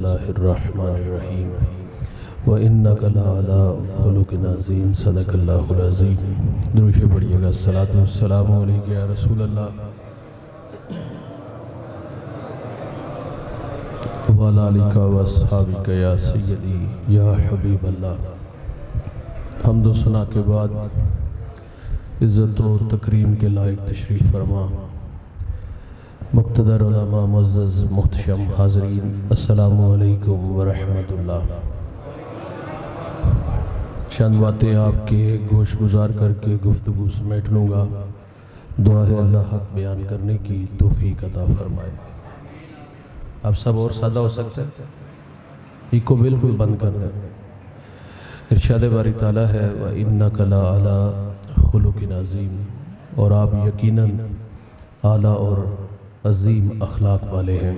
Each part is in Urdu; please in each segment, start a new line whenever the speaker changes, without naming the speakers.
اللہ الرحمن الرحیم وَإِنَّكَ لَعَلَىٰ خُلُقٍ عَظِيمٍ صدق اللہ العظیم۔ درود شریف پڑھیے گا۔ الصلاۃ والسلام علیک یا رسول اللہ وعلیٰ آلِکَ وَأَصْحَابِکَ یا سیدی یا حبیب اللہ۔ حمد و ثنا کے بعد عزت و تکریم کے لائق تشریف فرما مقتدر علماء معزز محتشم حاضرین، السلام علیکم ورحمۃ اللہ۔ چند باتیں آپ کے گوش گزار کر کے گفتگو سمیٹ لوں گا۔ دعا ہے اللہ حق بیان کرنے کی توفیق عطا فرمائے۔ آپ سب اور سادہ ہو سکتے ہیں، ایک کو بالکل بند کر دیں۔ ارشاد باری تعالیٰ ہے وَإِنَّكَ لَعَلَىٰ خُلُقٍ عَظِيمٍ، اور آپ یقیناً اعلیٰ اور عظیم اخلاق والے ہیں۔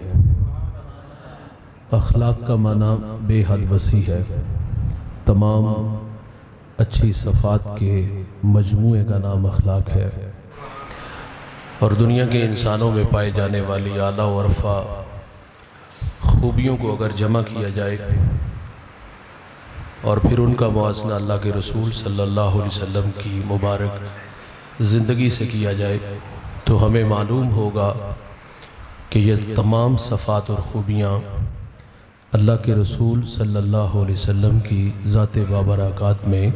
اخلاق کا معنی بے حد وسیع ہے، تمام اچھی صفات کے مجموعے کا نام اخلاق ہے، اور دنیا کے انسانوں میں پائے جانے والی اعلیٰ و عرفہ خوبیوں کو اگر جمع کیا جائے اور پھر ان کا موازنہ اللہ کے رسول صلی اللہ علیہ وسلم کی مبارک زندگی سے کیا جائے تو ہمیں معلوم ہوگا کہ یہ تمام صفات اور خوبیاں اللہ کے رسول صلی اللہ علیہ وسلم کی ذات بابرکات میں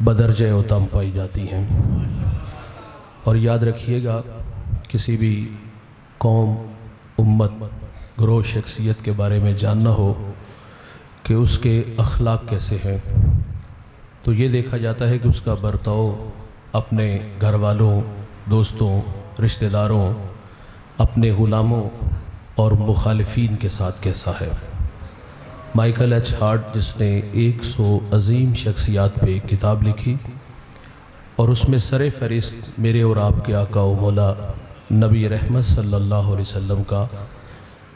بدرجہ اتم پائی جاتی ہیں۔ اور یاد رکھیے گا، کسی بھی قوم، امت، گروہ، شخصیت کے بارے میں جاننا ہو کہ اس کے اخلاق کیسے ہیں تو یہ دیکھا جاتا ہے کہ اس کا برتاؤ اپنے گھر والوں، دوستوں، رشتہ داروں، اپنے غلاموں اور مخالفین کے ساتھ کیسا ہے۔ مائیکل ایچ ہارٹ، جس نے 100 عظیم شخصیات پہ ایک کتاب لکھی اور اس میں سر فہرست میرے اور آپ کے آقا و مولا نبی رحمت صلی اللہ علیہ وسلم کا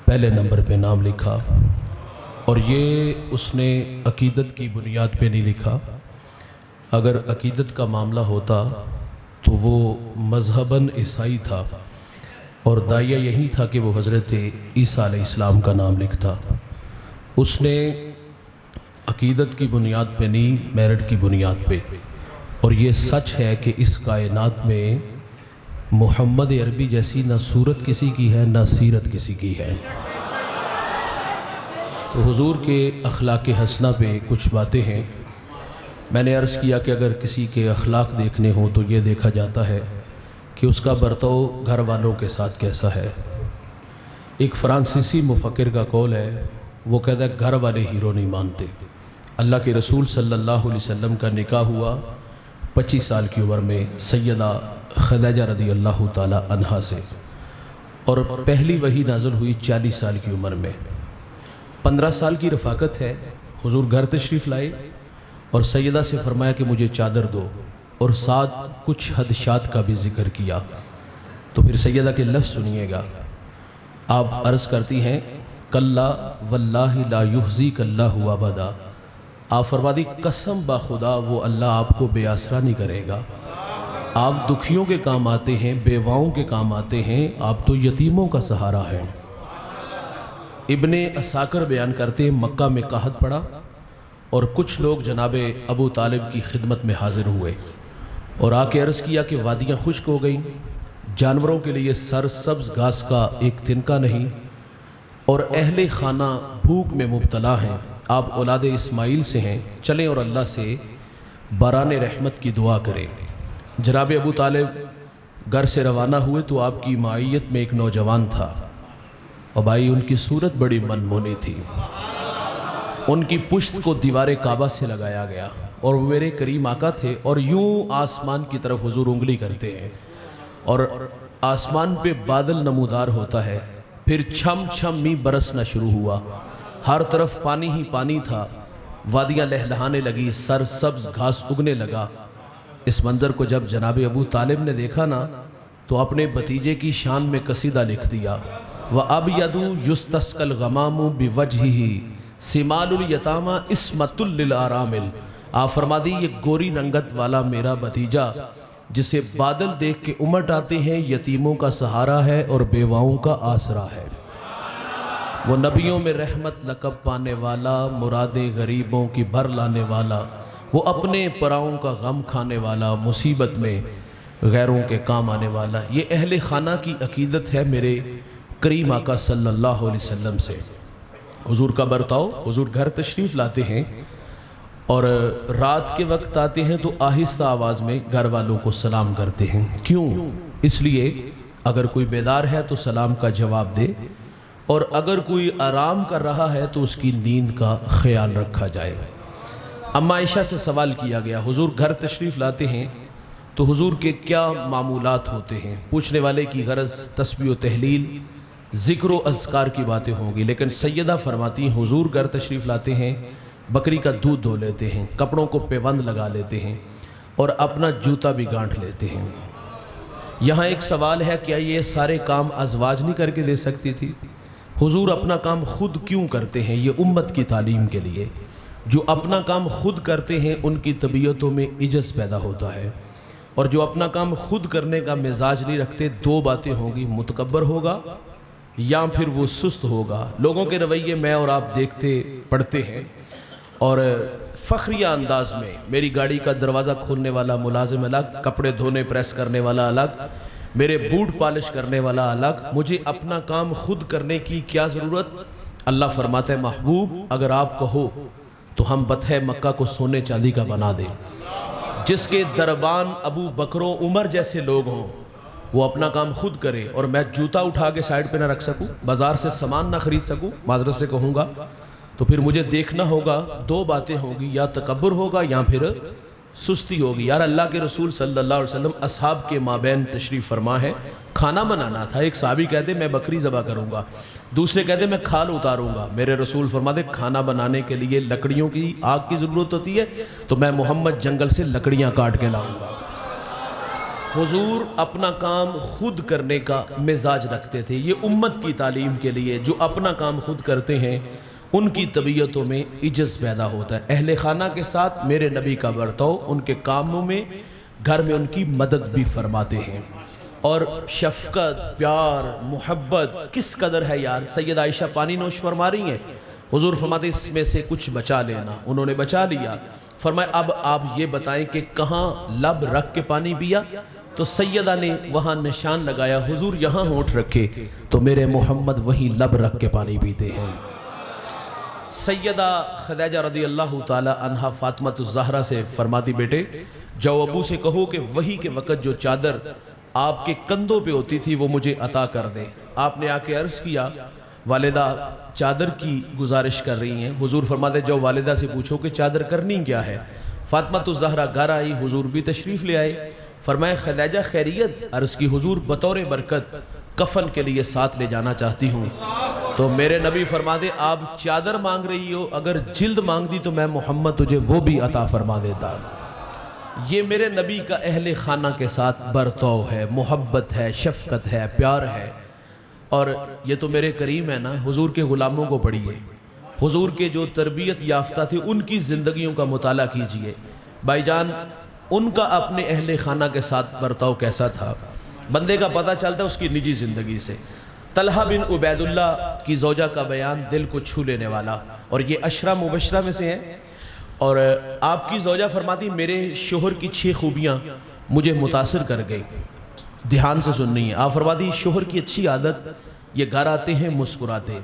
پہلے نمبر پہ نام لکھا، اور یہ اس نے عقیدت کی بنیاد پہ نہیں لکھا۔ اگر عقیدت کا معاملہ ہوتا تو وہ مذہباً عیسائی تھا اور داعیہ یہی تھا کہ وہ حضرت عیسیٰ علیہ السلام کا نام لکھتا۔ اس نے عقیدت کی بنیاد پہ نہیں، میرٹ کی بنیاد پہ، اور یہ سچ ہے کہ اس کائنات میں محمد عربی جیسی نہ صورت کسی کی ہے نہ سیرت کسی کی ہے۔ تو حضور کے اخلاق حسنہ پہ کچھ باتیں ہیں۔ میں نے عرض کیا کہ اگر کسی کے اخلاق دیکھنے ہوں تو یہ دیکھا جاتا ہے کہ اس کا برتاؤ گھر والوں کے ساتھ کیسا ہے۔ ایک فرانسیسی مفکر کا قول ہے، وہ کہتا ہے گھر والے ہیرو نہیں مانتے۔ اللہ کے رسول صلی اللہ علیہ وسلم کا نکاح ہوا 25 سال کی عمر میں سیدہ خدیجہ رضی اللہ تعالی عنہا سے، اور پہلی وحی نازل ہوئی 40 سال کی عمر میں۔ 15 سال کی رفاقت ہے، حضور گھر تشریف لائے اور سیدہ سے فرمایا کہ مجھے چادر دو، اور ساتھ کچھ حدشات کا بھی ذکر کیا۔ تو پھر سیدہ کے لفظ سنیے گا، آپ عرض کرتی ہیں کلا واللہ لا یحزیک اللہ ابدا، آپ فرما دی قسم با خدا وہ اللہ آپ کو بے آسرا نہیں کرے گا۔ آپ دکھیوں کے کام آتے ہیں، بیواؤں کے کام آتے ہیں، آپ تو یتیموں کا سہارا ہیں۔ ابن عساکر بیان کرتے ہیں مکہ میں قحط پڑا اور کچھ لوگ جناب ابو طالب کی خدمت میں حاضر ہوئے اور آ کے عرض کیا کہ وادیاں خشک ہو گئیں، جانوروں کے لیے سرسبز گھاس کا ایک تنکا نہیں، اور اہل خانہ بھوک میں مبتلا ہیں، آپ اولاد اسماعیل سے ہیں، چلیں اور اللہ سے باران رحمت کی دعا کریں۔ جناب ابو طالب گھر سے روانہ ہوئے تو آپ کی معیت میں ایک نوجوان تھا، اور بھائی ان کی صورت بڑی منمونی تھی، ان کی پشت کو دیوار کعبہ سے لگایا گیا، اور وہ میرے کریم آقا تھے، اور یوں آسمان کی طرف حضور انگلی کرتے ہیں اور آسمان پہ بادل نمودار ہوتا ہے، پھر چھم چھم می برسنا شروع ہوا، ہر طرف پانی ہی پانی تھا، وادیاں لہلہانے لگی، سرسبز گھاس اگنے لگا۔ اس منظر کو جب جناب ابو طالب نے دیکھا نا تو اپنے بھتیجے کی شان میں قصیدہ لکھ دیا، وَأَبْيَضُ يُسْتَسْقَى الْغَمَامُ بِوَجْهِهِ سِمَالُ الْيَتَامَى عِصْمَةٌ لِلْأَرَامِلِ۔ آپ فرما دی یہ گوری رنگت والا میرا بھتیجا جسے بادل دیکھ کے امٹ آتے ہیں، یتیموں کا سہارا ہے اور بیواؤں کا آسرا ہے۔ وہ نبیوں میں رحمت لقب پانے والا، مرادیں غریبوں کی بھر لانے والا، وہ اپنے پراؤں کا غم کھانے والا، مصیبت میں غیروں کے کام آنے والا۔ یہ اہل خانہ کی عقیدت ہے میرے کریم آقا صلی اللہ علیہ وسلم سے۔ حضور کا برتاؤ، حضور گھر تشریف لاتے ہیں اور رات کے وقت آتے ہیں تو آہستہ آواز میں گھر والوں کو سلام کرتے ہیں۔ کیوں؟ اس لیے اگر کوئی بیدار ہے تو سلام کا جواب دے، اور اگر کوئی آرام کر رہا ہے تو اس کی نیند کا خیال رکھا جائے۔ اما عائشہ سے سوال کیا گیا، حضور گھر تشریف لاتے ہیں تو حضور کے کیا معمولات ہوتے ہیں؟ پوچھنے والے کی غرض تسبیح و تحلیل، ذکر و اذکار کی باتیں ہوں گی، لیکن سیدہ فرماتی ہیں حضور گھر تشریف لاتے ہیں، بکری کا دودھ دھو لیتے ہیں، کپڑوں کو پیوند لگا لیتے ہیں اور اپنا جوتا بھی گانٹھ لیتے ہیں۔ یہاں ایک سوال ہے، کیا یہ سارے کام ازواج نہیں کر کے دے سکتی تھی؟ حضور اپنا کام خود کیوں کرتے ہیں؟ یہ امت کی تعلیم کے لیے۔ جو اپنا کام خود کرتے ہیں ان کی طبیعتوں میں عجز پیدا ہوتا ہے، اور جو اپنا کام خود کرنے کا مزاج نہیں رکھتے، دو باتیں ہوں گی، متکبر ہوگا یا پھر وہ سست ہوگا۔ لوگوں کے رویے میں اور آپ دیکھتے پڑھتے ہیں، اور فخریہ انداز میں میری گاڑی کا دروازہ کھولنے والا ملازم الگ، کپڑے دھونے پریس کرنے والا الگ، میرے بوٹ پالش کرنے والا الگ، مجھے اپنا کام خود کرنے کی کیا ضرورت؟ اللہ فرماتا ہے محبوب اگر آپ کہو تو ہم بطح مکہ کو سونے چاندی کا بنا دیں۔ جس کے دربان ابو بکر و عمر جیسے لوگ ہوں وہ اپنا کام خود کرے، اور میں جوتا اٹھا کے سائڈ پہ نہ رکھ سکوں، بازار سے سامان نہ خرید سکوں، معذرت سے کہوں گا، تو پھر مجھے دیکھنا ہوگا، دو باتیں ہوں گی، یا تکبر ہوگا یا پھر سستی ہوگی۔ یار اللہ کے رسول صلی اللہ علیہ وسلم اصحاب کے مابین تشریف فرما ہے، کھانا بنانا تھا، ایک صحابی کہتے میں بکری ذبح کروں گا، دوسرے کہتے میں کھال اتاروں گا، میرے رسول فرماتے کھانا بنانے کے لیے لکڑیوں کی آگ کی ضرورت ہوتی ہے تو میں محمد جنگل سے لکڑیاں کاٹ کے لاؤں گا۔ حضور اپنا کام خود کرنے کا مزاج رکھتے تھے، یہ امت کی تعلیم کے لیے۔ جو اپنا کام خود کرتے ہیں ان کی طبیعتوں میں عجز پیدا ہوتا ہے۔ اہل خانہ کے ساتھ میرے نبی کا برتاؤ، ان کے کاموں میں گھر میں ان کی مدد بھی فرماتے ہیں، اور شفقت، پیار، محبت کس قدر ہے یار۔ سید عائشہ پانی نوش فرما رہی ہیں، حضور فرماتے اس میں سے کچھ بچا لینا، انہوں نے بچا لیا۔ فرمایا اب آپ یہ بتائیں کہ کہاں لب رکھ کے پانی پیا؟ تو سیدہ نے وہاں نشان لگایا، حضور یہاں ہونٹ رکھے تو میرے محمد وہیں لب رکھ کے پانی پیتے ہیں۔ سیدہ خدیجہ رضی اللہ تعالی عنہا فاطمہ الزہرا سے فرماتی بیٹے جاؤ ابو سے کہو کہ وہی کے وقت جو چادر آپ کے کندھوں پہ ہوتی تھی وہ مجھے عطا کر دیں۔ آپ نے آ کے عرض کیا والدہ چادر کی گزارش کر رہی ہیں، حضور فرماتے جاؤ والدہ سے پوچھو کہ چادر کرنی کیا ہے۔ فاطمہ الزہرا گھر آئی، حضور بھی تشریف لے آئے، فرمایا خدیجہ خیریت؟ عرض کی حضور بطور برکت کفن کے لیے ساتھ لے جانا چاہتی ہوں۔ تو میرے نبی فرماتے آپ چادر مانگ رہی ہو، اگر جلد مانگ دی تو میں محمد تجھے وہ بھی عطا فرما دیتا۔ یہ میرے نبی کا اہل خانہ کے ساتھ برتاؤ ہے، محبت ہے، شفقت ہے، پیار ہے۔ اور یہ تو میرے کریم ہے نا، حضور کے غلاموں کو پڑھیے، حضور کے جو تربیت یافتہ تھے ان کی زندگیوں کا مطالعہ کیجئے۔ بھائی جان ان کا اپنے اہل خانہ کے ساتھ برتاؤ کیسا تھا، بندے کا پتہ چلتا ہے اس کی نجی زندگی سے۔ طلحہ بن عبید اللہ کی زوجہ کا بیان دل کو چھو لینے والا، اور یہ عشرہ مبشرہ میں سے ہیں، اور آپ کی زوجہ فرماتی میرے شوہر کی 6 خوبیاں مجھے متاثر کر گئی، دھیان سے سننی ہے۔ آپ فرماتی شوہر کی اچھی عادت یہ گھر آتے ہیں مسکراتے،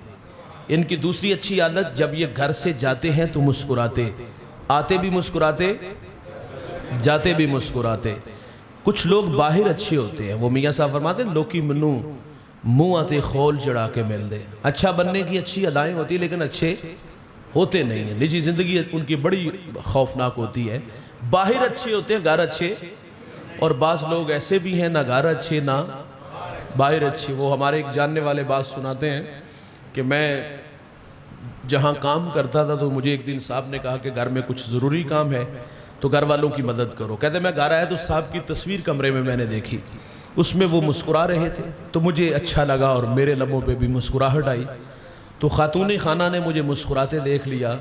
ان کی دوسری اچھی عادت جب یہ گھر سے جاتے ہیں تو مسکراتے، آتے بھی مسکراتے جاتے بھی مسکراتے۔ کچھ لوگ باہر اچھے ہوتے ہیں، وہ میاں صاحب فرماتے ہیں لوکی منو منہ آتے خول چڑھا کے مل دے۔ اچھا بننے کی اچھی ادائیں ہوتی ہیں لیکن اچھے ہوتے نہیں ہیں، نجی زندگی ان کی بڑی خوفناک ہوتی ہے۔ باہر اچھے ہوتے ہیں، گھر اچھے، اور بعض لوگ ایسے بھی ہیں نہ گھر اچھے نہ باہر اچھے۔ وہ ہمارے ایک جاننے والے بات سناتے ہیں کہ میں جہاں کام کرتا تھا تو مجھے ایک دن صاحب نے کہا کہ گھر میں کچھ ضروری کام ہے تو گھر والوں کی مدد کرو۔ کہتے میں گھر آیا تو صاحب کی تصویر کمرے میں میں نے دیکھی، اس میں وہ مسکرا رہے تھے تو مجھے اچھا لگا اور میرے لبوں پہ بھی مسکراہٹ آئی۔ تو خاتون خانہ نے مجھے مسکراتے دیکھ لیا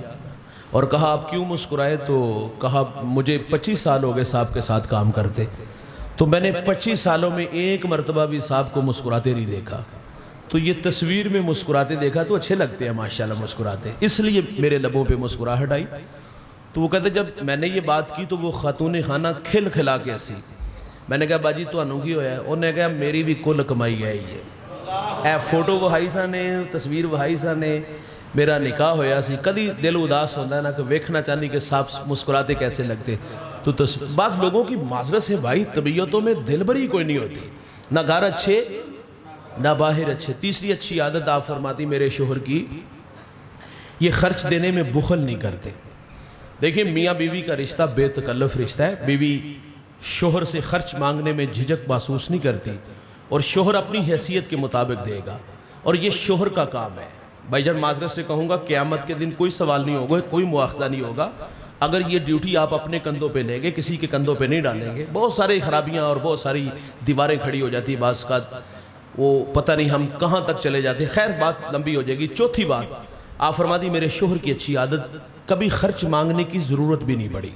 اور کہا آپ کیوں مسکرائے؟ تو کہا مجھے 25 سال ہو گئے صاحب کے ساتھ کام کرتے، تو میں نے 25 سالوں میں ایک مرتبہ بھی صاحب کو مسکراتے نہیں دیکھا۔ تو یہ تصویر میں مسکراتے دیکھا تو اچھے لگتے ہیں ماشاءاللہ مسکراتے، اس لیے میرے لبوں پہ مسکراہٹ آئی۔ تو وہ کہتے جب میں نے یہ بات کی تو وہ خاتون خانہ کھل کھلا کے ہنسی۔ میں نے کہا باجی تو انہوں کی ہویا ہے؟ انہوں نے کہا میری بھی کل کمائی ہے یہ، اے فوٹو وہائی سا نے، تصویر وہائی سا نے، میرا نکاح ہویا سی، کدی دل اداس ہوتا ہے نا کہ ویکھنا چاہنی کہ صاحب مسکراتے کیسے لگتے۔ تو بعض لوگوں کی معذرت سے بھائی طبیعتوں میں دل بری کوئی نہیں ہوتی، نہ گھر اچھے نہ باہر اچھے۔ تیسری اچھی عادت آپ فرماتی میرے شوہر کی، یہ خرچ دینے میں بخل نہیں کرتے۔ دیکھیں میاں بیوی کا رشتہ بے تکلف رشتہ ہے، بیوی شوہر سے خرچ مانگنے میں جھجک محسوس نہیں کرتی، اور شوہر اپنی حیثیت کے مطابق دے گا، اور یہ شوہر کا کام ہے۔ بھائی جان معذرت سے کہوں گا قیامت کے دن کوئی سوال نہیں ہوگا، کوئی مواخذہ نہیں ہوگا اگر یہ ڈیوٹی آپ اپنے کندھوں پہ لیں گے، کسی کے کندھوں پہ نہیں ڈالیں گے۔ بہت ساری خرابیاں اور بہت ساری دیواریں کھڑی ہو جاتی ہیں، بعض کا وہ پتہ نہیں ہم کہاں تک چلے جاتے ہیں۔ خیر بات لمبی ہو جائے گی۔ چوتھی بات آپ فرماتی میرے شوہر کی اچھی عادت، کبھی خرچ مانگنے کی ضرورت بھی نہیں پڑی۔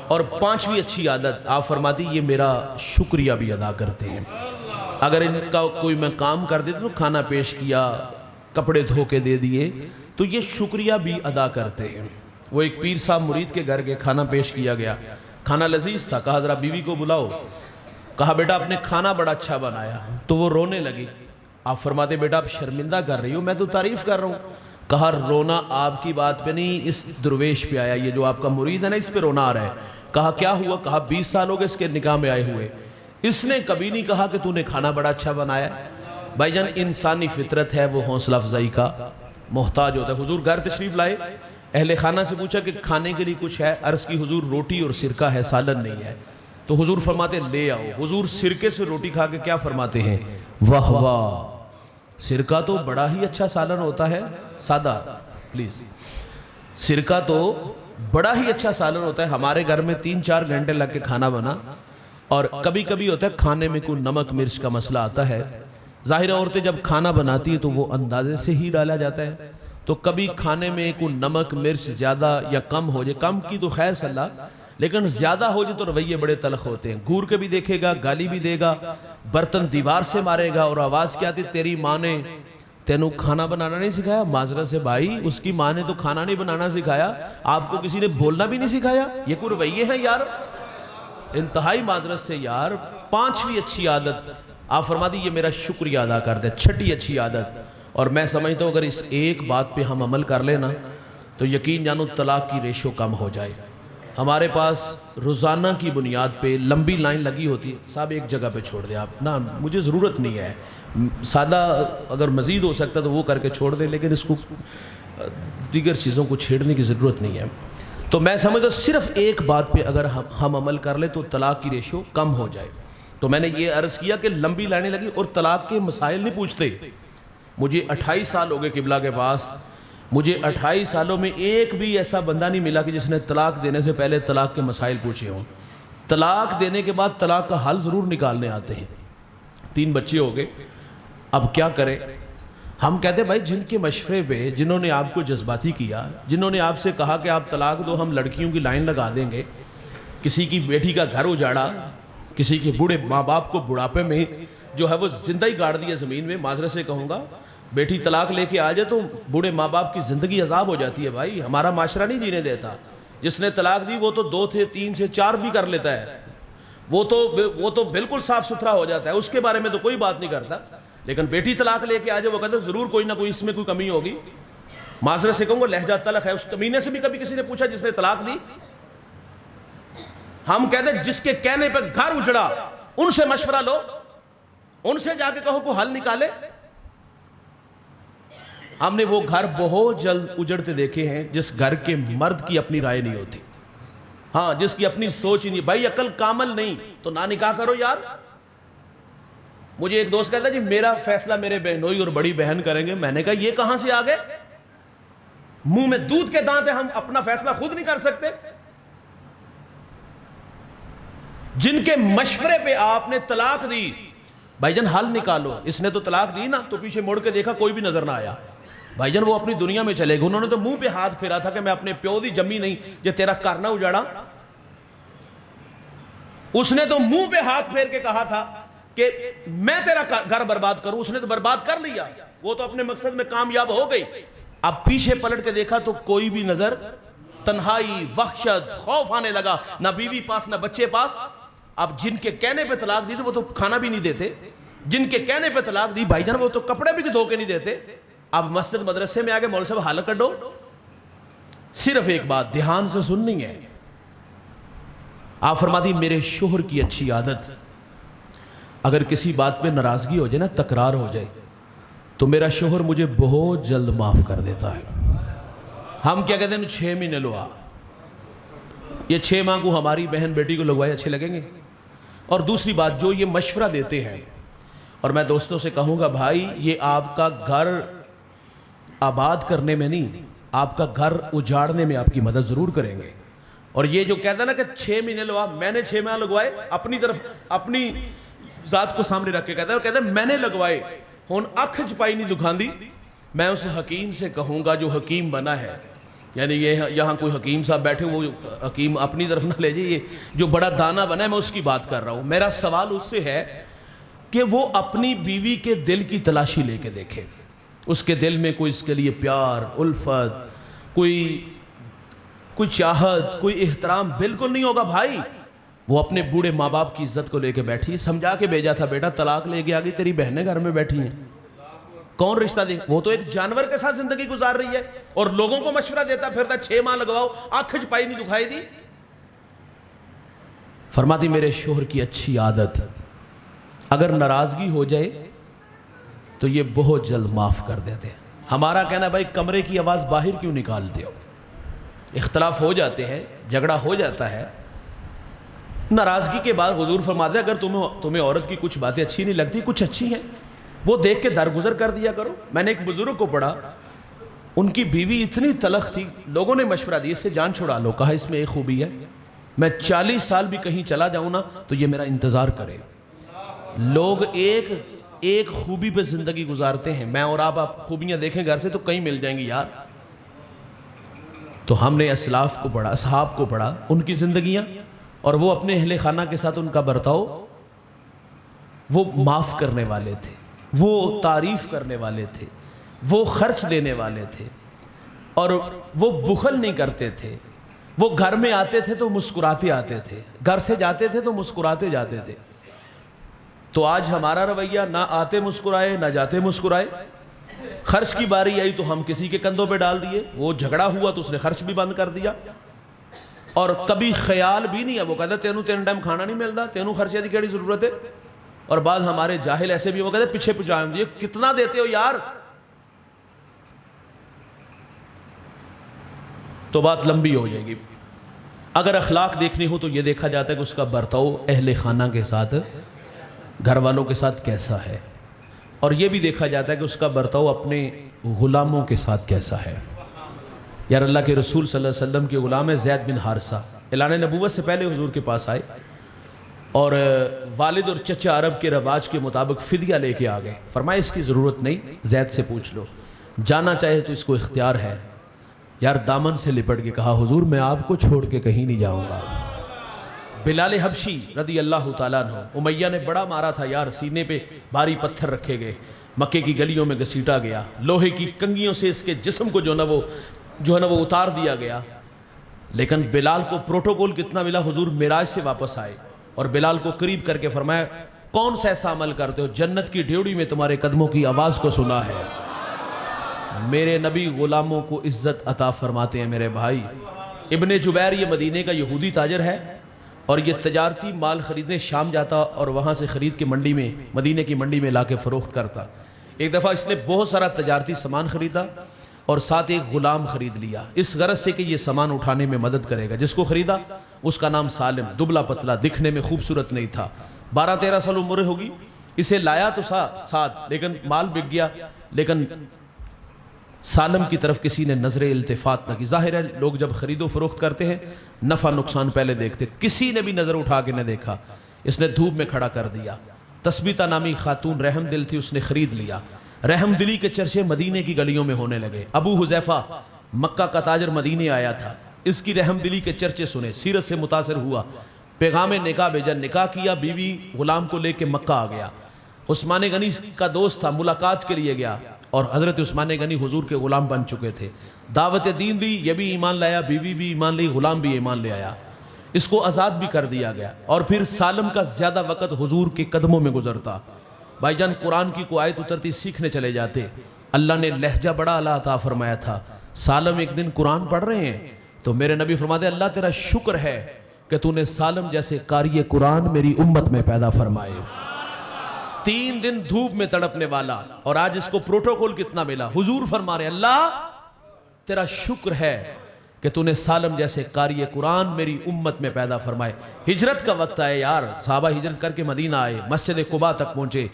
اور پانچویں اچھی عادت آپ فرماتی یہ میرا شکریہ بھی ادا کرتے ہیں۔ اگر ان کا کوئی میں کام کر دیتا تو کھانا پیش کیا، کپڑے دھو کے دے دیے، تو یہ شکریہ بھی ادا کرتے ہیں۔ وہ ایک پیر صاحب مرید کے گھر کے کھانا پیش کیا گیا، کھانا لذیذ تھا، کہا ذرا بیوی کو بلاؤ، کہا بیٹا آپ نے کھانا بڑا اچھا بنایا، تو وہ رونے لگی۔ آپ فرماتے بیٹا آپ شرمندہ کر رہی ہو، میں تو تعریف کر رہا ہوں۔ کہا رونا آپ کی بات پہ نہیں، اس درویش پہ آیا، یہ جو آپ کا مرید ہے نا اس پہ رونا آ رہا ہے۔ کہا کیا ہوا؟ کہا 20 سال ہو گئے اس کے نکاح میں آئے ہوئے، اس نے کبھی نہیں کہا کہ تو نے کھانا بڑا اچھا بنایا۔ بھائی جان انسانی فطرت ہے وہ حوصلہ افزائی کا محتاج ہوتا ہے۔ حضور گھر تشریف لائے، اہل خانہ سے پوچھا کہ کھانے کے لیے کچھ ہے؟ عرض کی حضور روٹی اور سرکہ ہے، سالن نہیں ہے۔ تو حضور فرماتے لے آؤ۔ حضور سرکے سے روٹی کھا کے کیا فرماتے ہیں؟ واہ واہ، سرکہ تو بڑا ہی اچھا سالن ہوتا ہے، سادہ پلیز، سرکہ تو بڑا ہی اچھا سالن ہوتا ہے۔ ہمارے گھر میں 3-4 گھنٹے لگ کے کھانا بنا، اور کبھی کبھی ہوتا ہے کھانے میں کوئی نمک مرچ کا مسئلہ آتا ہے۔ ظاہر عورتیں جب کھانا بناتی ہیں تو وہ اندازے سے ہی ڈالا جاتا ہے، تو کبھی کھانے میں کوئی نمک مرچ زیادہ یا کم ہو جائے، کم کی تو خیر صلاح، لیکن زیادہ ہو جائے تو رویے بڑے تلخ ہوتے ہیں۔ گور کے بھی دیکھے گا، گالی بھی دے گا، برتن دیوار سے مارے گا، اور آواز کیا آتی تیری ماں نے تینوں کھانا بنانا نہیں سکھایا؟ معذرت سے بھائی اس کی ماں نے تو کھانا نہیں بنانا سکھایا، آپ کو کسی نے بولنا بھی نہیں سکھایا؟ یہ کوئی رویے ہیں یار؟ انتہائی معذرت سے یار۔ پانچویں اچھی عادت آپ فرما دی یہ میرا شکریہ ادا کر دے، چھٹی اچھی عادت، اور میں سمجھتا ہوں اگر اس ایک بات پہ ہم عمل کر لینا تو یقین جانو طلاق کی ریشو کم ہو جائے۔ ہمارے پاس روزانہ کی بنیاد پہ لمبی لائن لگی ہوتی ہے، صاحب ایک جگہ پہ چھوڑ دیں آپ، نہ مجھے ضرورت نہیں ہے، سادہ اگر مزید ہو سکتا تو وہ کر کے چھوڑ دیں، لیکن اس کو دیگر چیزوں کو چھیڑنے کی ضرورت نہیں ہے۔ تو میں سمجھتا ہوں صرف ایک بات پہ اگر ہم عمل کر لیں تو طلاق کی ریشو کم ہو جائے۔ تو میں نے یہ عرض کیا کہ لمبی لائنیں لگی اور طلاق کے مسائل نہیں پوچھتے۔ مجھے 28 سال ہو گئے قبلہ کے پاس، مجھے 28 سالوں میں ایک بھی ایسا بندہ نہیں ملا کہ جس نے طلاق دینے سے پہلے طلاق کے مسائل پوچھے ہوں۔ طلاق دینے کے بعد طلاق کا حل ضرور نکالنے آتے ہیں۔ 3 بچے ہو گئے، اب کیا کریں؟ ہم کہتے ہیں بھائی جن کے مشورے پہ، جنہوں نے آپ کو جذباتی کیا، جنہوں نے آپ سے کہا کہ آپ طلاق دو ہم لڑکیوں کی لائن لگا دیں گے، کسی کی بیٹی کا گھر اجاڑا، کسی کے بوڑھے ماں باپ کو بڑھاپے میں جو ہے وہ زندہ ہی گاڑ دیا زمین میں، معذرت سے کہوں گا بیٹی طلاق لے کے آ جائے تو بوڑھے ماں باپ کی زندگی عذاب ہو جاتی ہے بھائی، ہمارا معاشرہ نہیں جینے دیتا۔ جس نے طلاق دی وہ تو 2 سے 3 سے 4 بھی کر لیتا ہے، وہ تو بالکل صاف ستھرا ہو جاتا ہے، اس کے بارے میں تو کوئی بات نہیں کرتا، لیکن بیٹی طلاق لے کے آ جائے وہ کہتے ہیں ضرور کوئی نہ کوئی اس میں کوئی کمی ہوگی۔ معذرت سے کہوں گا لہجہ تلخ ہے، اس کمینے سے بھی کبھی کسی نے پوچھا جس نے طلاق دی؟ ہم کہتے ہیں جس کے کہنے پہ گھر اجڑا ان سے مشورہ لو، ان سے جا کے کہو کو حل نکالے۔ ہم نے وہ گھر بہت جلد اجڑتے دیکھے ہیں جس گھر کے مرد کی اپنی رائے نہیں ہوتی، ہاں جس کی اپنی سوچ ہی نہیں، بھائی عقل کامل نہیں تو نہ نکاح کرو یار۔ مجھے ایک دوست کہتا ہے جی میرا فیصلہ میرے بہنوئی اور بڑی بہن کریں گے، میں نے کہا یہ کہاں سے آگئے؟ منہ میں دودھ کے دانت ہیں، ہم اپنا فیصلہ خود نہیں کر سکتے؟ جن کے مشورے پہ آپ نے طلاق دی، بھائی جان حل نکالو۔ اس نے تو طلاق دی نا تو پیچھے مڑ کے دیکھا کوئی بھی نظر نہ آیا، بھائی جان وہ اپنی دنیا میں چلے گئے، انہوں نے تو منہ پہ ہاتھ پھیرا تھا کہ میں اپنے پیو دی جمی نہیں جو تیرا کرنا اجاڑا۔ اس نے تو منہ پہ ہاتھ پھیر کے کہا تھا کہ میں تیرا گھر برباد کروں، اس نے تو برباد کر لیا، وہ تو اپنے مقصد میں کامیاب ہو گئی۔ اب پیچھے پلٹ کے دیکھا تو کوئی بھی نظر، تنہائی، وحشت، خوف آنے لگا، نہ بیوی پاس نہ بچے پاس۔ اب جن کے کہنے پہ طلاق دی تھی وہ تو کھانا بھی نہیں دیتے، جن کے کہنے پہ طلاق دی بھائی جان وہ تو کپڑے بھی دھو کے نہیں دیتے۔ اب مسجد مدرسے میں آگے مولوی صاحب حل کڈو، صرف ایک بات دھیان سے سننی ہے۔ آپ فرماتی میرے شوہر کی اچھی عادت، اگر کسی بات پہ ناراضگی ہو جائے نا، تکرار ہو جائے، تو میرا شوہر مجھے بہت جلد معاف کر دیتا ہے۔ ہم کیا کہتے ہیں 6 مہینے لوا، یہ 6 ماہ کو ہماری بہن بیٹی کو لگوائے اچھے لگیں گے؟ اور دوسری بات جو یہ مشورہ دیتے ہیں، اور میں دوستوں سے کہوں گا بھائی یہ آپ کا گھر آباد کرنے میں نہیں، آپ کا گھر اجاڑنے میں آپ کی مدد ضرور کریں گے۔ اور یہ جو کہتا ہے نا کہ 6 مہینے لوا، میں نے 6 ماہ لگوائے، اپنی طرف اپنی ذات کو سامنے رکھ کے کہتا ہے میں نے لگوائے، ہون اکھ چھپائی نہیں دکھان دی۔ میں اس حکیم سے کہوں گا جو حکیم بنا ہے، یعنی یہ یہاں کوئی حکیم صاحب بیٹھے، وہ حکیم اپنی طرف نہ لے جائے، جو بڑا دانا بنا ہے میں اس کی بات کر رہا ہوں۔ میرا سوال اس سے ہے کہ وہ اپنی بیوی کے دل کی تلاشی لے کے دیکھے، اس کے دل میں کوئی اس کے لیے پیار، الفت، کوئی چاہت، کوئی احترام بالکل نہیں ہوگا بھائی۔ وہ اپنے بوڑھے ماں باپ کی عزت کو لے کے بیٹھی ہے، سمجھا کے بھیجا تھا بیٹا طلاق لے کے آگئی، تیری بہنیں گھر میں بیٹھی ہیں، کون رشتہ دے؟ وہ تو ایک جانور کے ساتھ زندگی گزار رہی ہے اور لوگوں کو مشورہ دیتا پھرتا 6 ماہ لگواؤ، آنکھ چھپائی نہیں دکھائی دی۔ فرماتی میرے شوہر کی اچھی عادت، اگر ناراضگی ہو جائے تو یہ بہت جلد معاف کر دیتے ہیں۔ ہمارا کہنا بھائی کمرے کی آواز باہر کیوں نکالتے ہو؟ اختلاف ہو جاتے ہیں، جھگڑا ہو جاتا ہے، ناراضگی کے بعد حضور فرماتے ہیں اگر تمہیں عورت کی کچھ باتیں اچھی نہیں لگتی، کچھ اچھی ہیں، وہ دیکھ کے درگزر کر دیا کرو۔ میں نے ایک بزرگ کو پڑھا، ان کی بیوی اتنی تلخ تھی، لوگوں نے مشورہ دیا اس سے جان چھڑا لو، کہا اس میں ایک خوبی ہے، میں 40 سال بھی کہیں چلا جاؤں نا تو یہ میرا انتظار کرے۔ لوگ ایک خوبی پہ زندگی گزارتے ہیں، میں اور آپ خوبیاں دیکھیں گھر سے تو کہیں مل جائیں گی یار۔ تو ہم نے اسلاف کو پڑھا، اصحاب کو پڑھا، ان کی زندگیاں، اور وہ اپنے اہل خانہ کے ساتھ ان کا برتاؤ، وہ معاف کرنے والے تھے، وہ تعریف کرنے والے تھے، وہ خرچ دینے والے تھے، اور وہ بخل نہیں کرتے تھے۔ وہ گھر میں آتے تھے تو مسکراتے آتے تھے، گھر سے جاتے تھے تو مسکراتے جاتے تھے۔ تو آج ہمارا رویہ نہ آتے مسکرائے نہ جاتے مسکرائے، خرچ کی باری آئی تو ہم کسی کے کندھوں پہ ڈال دیے، وہ جھگڑا ہوا تو اس نے خرچ بھی بند کر دیا، اور کبھی خیال بھی نہیں ہے، وہ کہتا ہے تینوں 3 ٹائم کھانا نہیں ملتا، تینوں خرچے دی کیڑی ضرورت ہے۔ اور بعض ہمارے جاہل ایسے بھی وہ کہتے ہیں پیچھے پچھائیں دیے، کتنا دیتے ہو یار؟ تو بات لمبی ہو جائے گی۔ اگر اخلاق دیکھنی ہو تو یہ دیکھا جاتا ہے کہ اس کا برتاؤ اہل خانہ کے ساتھ، گھر والوں کے ساتھ کیسا ہے، اور یہ بھی دیکھا جاتا ہے کہ اس کا برتاؤ اپنے غلاموں کے ساتھ کیسا ہے۔ یار اللہ کے رسول صلی اللہ علیہ وسلم کے غلام ہے زید بن حارثہ، اعلان نبوت سے پہلے حضور کے پاس آئے، اور والد اور چچا عرب کے رواج کے مطابق فدیہ لے کے آ گئے۔ فرمایا اس کی ضرورت نہیں، زید سے پوچھ لو، جانا چاہے تو اس کو اختیار ہے۔ یار دامن سے لپٹ کے کہا حضور میں آپ کو چھوڑ کے کہیں نہیں جاؤں گا۔ بلال حبشی رضی اللہ تعالیٰ عنہ، امیہ نے بڑا مارا تھا یار، سینے پہ بھاری پتھر رکھے گئے، مکے کی گلیوں میں گھسیٹا گیا، لوہے کی کنگھیوں سے اس کے جسم کو جو ہے نا وہ اتار دیا گیا، لیکن بلال کو پروٹوکول کتنا ملا، حضور معراج سے واپس آئے اور بلال کو قریب کر کے فرمایا کون سا ایسا عمل کرتے ہو، جنت کی ڈیوڑی میں تمہارے قدموں کی آواز کو سنا ہے۔ میرے نبی غلاموں کو عزت عطا فرماتے ہیں میرے بھائی۔ ابن جبیر یہ مدینے کا یہودی تاجر ہے، اور یہ تجارتی مال خریدنے شام جاتا اور وہاں سے خرید کے منڈی میں، مدینے کی منڈی میں لا کے فروخت کرتا۔ ایک دفعہ اس نے بہت سارا تجارتی سامان خریدا اور ساتھ ایک غلام خرید لیا، اس غرض سے کہ یہ سامان اٹھانے میں مدد کرے گا۔ جس کو خریدا اس کا نام سالم، دبلا پتلا، دکھنے میں خوبصورت نہیں تھا، 12-13 سال عمر ہوگی۔ اسے لایا تو ساتھ، لیکن مال بک گیا، لیکن سالم کی طرف کسی نے نظر التفات نہ کی۔ ظاہر ہے لوگ جب خرید و فروخت کرتے ہیں نفع نقصان پہلے دیکھتے، کسی نے بھی نظر اٹھا کے نہ دیکھا، اس نے دھوپ میں کھڑا کر دیا۔ تثبیتہ نامی خاتون رحم دل تھی، اس نے خرید لیا۔ رحم دلی کے چرچے مدینے کی گلیوں میں ہونے لگے۔ ابو حذیفہ مکہ کا تاجر مدینے آیا تھا، اس کی رحم دلی کے چرچے سنے، سیرت سے متاثر ہوا، پیغام نکاح بھیجا، نکاح کیا، بیوی غلام کو لے کے مکہ آ گیا۔ عثمان غنی کا دوست تھا، ملاقات کے لیے گیا، اور حضرت عثمان غنی حضور کے غلام بن چکے تھے۔ دعوت دین دی، یہ بھی ایمان لایا، بیوی بھی ایمان لی، غلام بھی ایمان لے آیا، اس کو آزاد بھی کر دیا گیا۔ اور پھر سالم کا زیادہ وقت حضور کے قدموں میں گزرتا۔ بھائی جان قرآن کی کوئی آیت اترتی سیکھنے چلے جاتے۔ اللہ نے لہجہ بڑا اعلیٰ عطا فرمایا تھا۔ سالم ایک دن قرآن پڑھ رہے ہیں تو میرے نبی فرماتے اللہ تیرا شکر ہے کہ تو نے سالم جیسے قاری قرآن میری امت میں پیدا فرمائے۔ 3 دن دھوپ میں تڑپنے والا، اور آج اس کو پروٹوکول کتنا ملا۔ حضور فرما رہے اللہ تیرا شکر ہے کہ تو نے سالم جیسے قاری قرآن میری امت میں پیدا فرمائے۔ ہجرت کا وقت آئے یار، صحابہ ہجرت کر کے مدینہ آئے، مسجد قباء تک پہنچے،